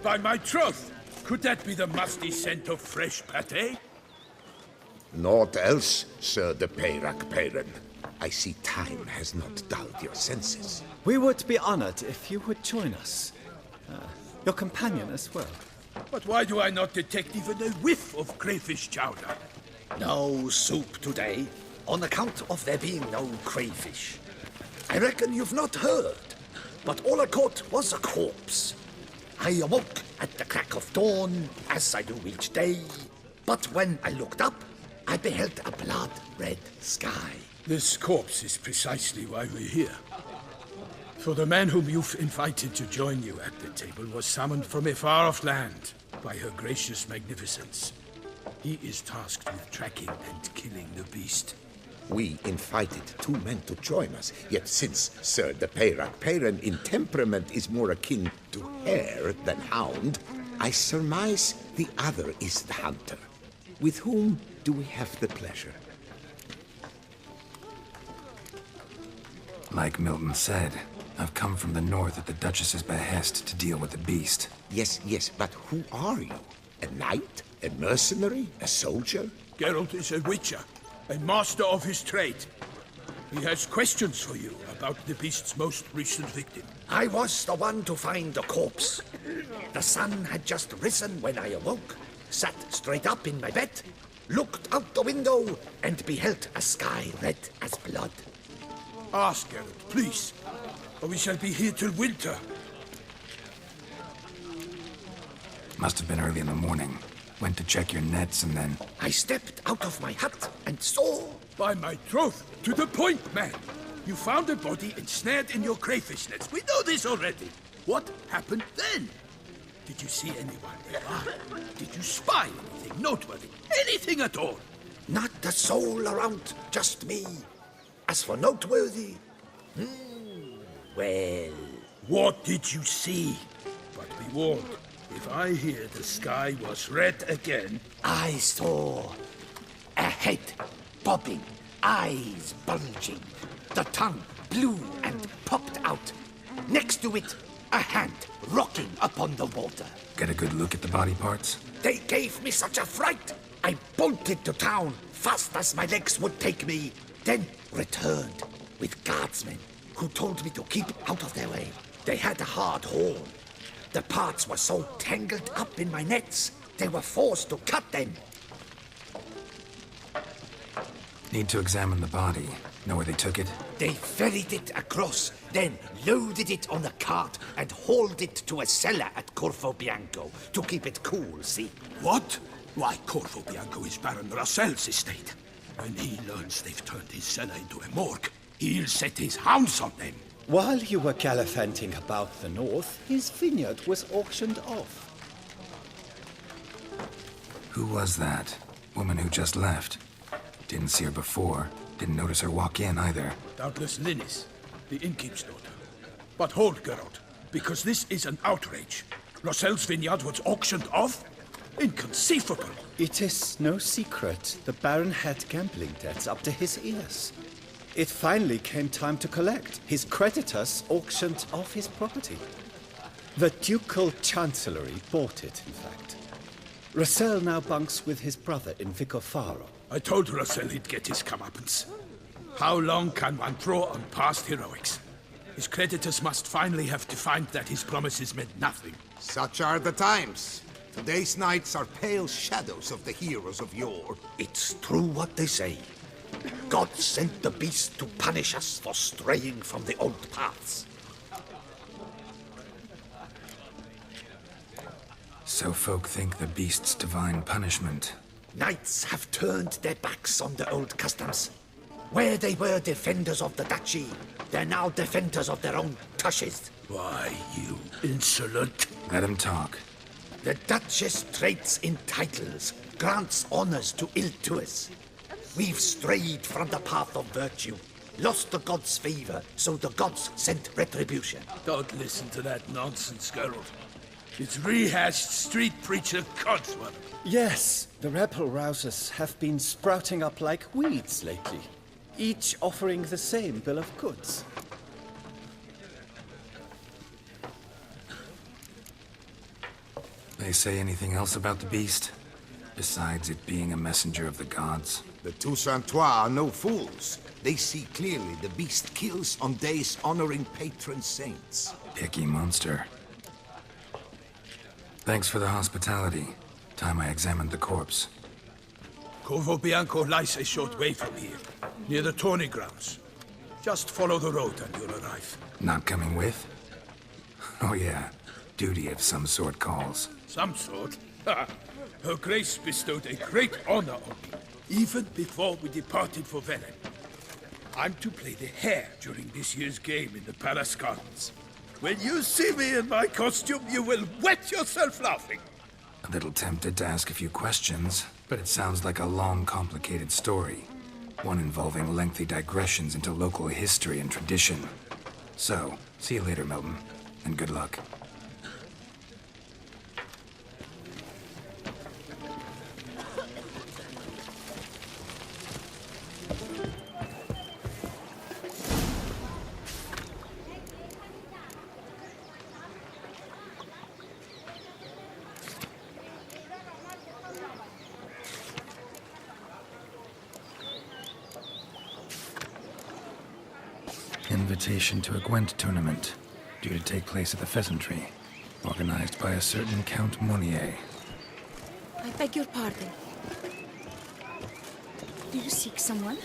By my troth, could that be the musty scent of fresh pate? Naught else, Sir de Peyrac Peyren. I see time has not dulled your senses. We would be honored if you would join us. Your companion as well. But why do I not detect even a whiff of crayfish chowder? No soup today, on account of there being no crayfish. I reckon you've not heard, but all I caught was a corpse. I awoke at the crack of dawn, as I do each day, but when I looked up, I beheld a blood-red sky. This corpse is precisely why we're here. For the man whom you've invited to join you at the table was summoned from a far-off land by her gracious magnificence. He is tasked with tracking and killing the beast. We invited 2 men to join us, yet since Sir de Peyrac Peyren in temperament is more akin to hare than hound, I surmise the other is the hunter. With whom do we have the pleasure? Like Milton said, I've come from the north at the Duchess's behest to deal with the beast. Yes, but who are you? A knight? A mercenary? A soldier? Geralt is a witcher, a master of his trade. He has questions for you about the beast's most recent victim. I was the one to find the corpse. The sun had just risen when I awoke, sat straight up in my bed, looked out the window, and beheld a sky red as blood. Ask, Geralt, please, or we shall be here till winter. Must have been early in the morning. Went to check your nets and then... I stepped out of my hut and saw... By my troth, to the point, man. You found a body ensnared in your crayfish nets. We know this already. What happened then? Did you see anyone nearby? Did you spy anything noteworthy? Anything at all? Not a soul around, just me. As for noteworthy... well... What did you see? But be warned, if I hear the sky was red again... I saw a head bobbing, eyes bulging, the tongue blue and popped out. Next to it, a hand rocking upon the water. Get a good look at the body parts? They gave me such a fright. I bolted to town fast as my legs would take me, then returned with guardsmen who told me to keep out of their way. They had a hard haul. The parts were so tangled up in my nets, they were forced to cut them. Need to examine the body. Know where they took it? They ferried it across, then loaded it on a cart and hauled it to a cellar at Corvo Bianco to keep it cool, see? What? Why, Corvo Bianco is Baron Russell's estate. When he learns they've turned his cellar into a morgue, he'll set his hounds on them. While you were gallivanting about the north, his vineyard was auctioned off. Who was that? Woman who just left. Didn't see her before. Didn't notice her walk in either. Doubtless Linnis, the innkeep's daughter. But hold, Geralt, because this is an outrage. Russell's vineyard was auctioned off? Inconceivable! It is no secret the Baron had gambling debts up to his ears. It finally came time to collect. His creditors auctioned off his property. The Ducal Chancellery bought it, in fact. Russell now bunks with his brother in Vicofaro. I told Russell he'd get his comeuppance. How long can one draw on past heroics? His creditors must finally have to find that his promises meant nothing. Such are the times. Today's knights are pale shadows of the heroes of yore. It's true what they say. God sent the beast to punish us for straying from the old paths. So folk think the beast's divine punishment. Knights have turned their backs on the old customs. Where they were defenders of the duchy, they're now defenders of their own tushes. Why, you insolent... Let him talk. The Duchess trades in titles, grants honors to ill-doers. We've strayed from the path of virtue, lost the gods' favor, so the gods sent retribution. Don't listen to that nonsense, Geralt. It's rehashed street preacher codswallop. Yes, the rebel rousers have been sprouting up like weeds lately, each offering the same bill of goods. they say anything else about the beast? Besides it being a messenger of the gods? The Toussaintois are no fools. They see clearly the beast kills on days honoring patron saints. Picky monster. Thanks for the hospitality. Time I examined the corpse. Corvo Bianco lies a short way from here, near the tourney grounds. Just follow the road and you'll arrive. Not coming with? Oh yeah, duty of some sort calls. Some sort? Ha! Her Grace bestowed a great honor on me, even before we departed for Velen. I'm to play the hare during this year's game in the palace gardens. When you see me in my costume, you will wet yourself laughing. A little tempted to ask a few questions, but it sounds like a long, complicated story. One involving lengthy digressions into local history and tradition. So, see you later, Milton, and good luck. Invitation to a Gwent tournament, due to take place at the Pheasantry, organized by a certain Count Monnier. I beg your pardon. Do you seek someone?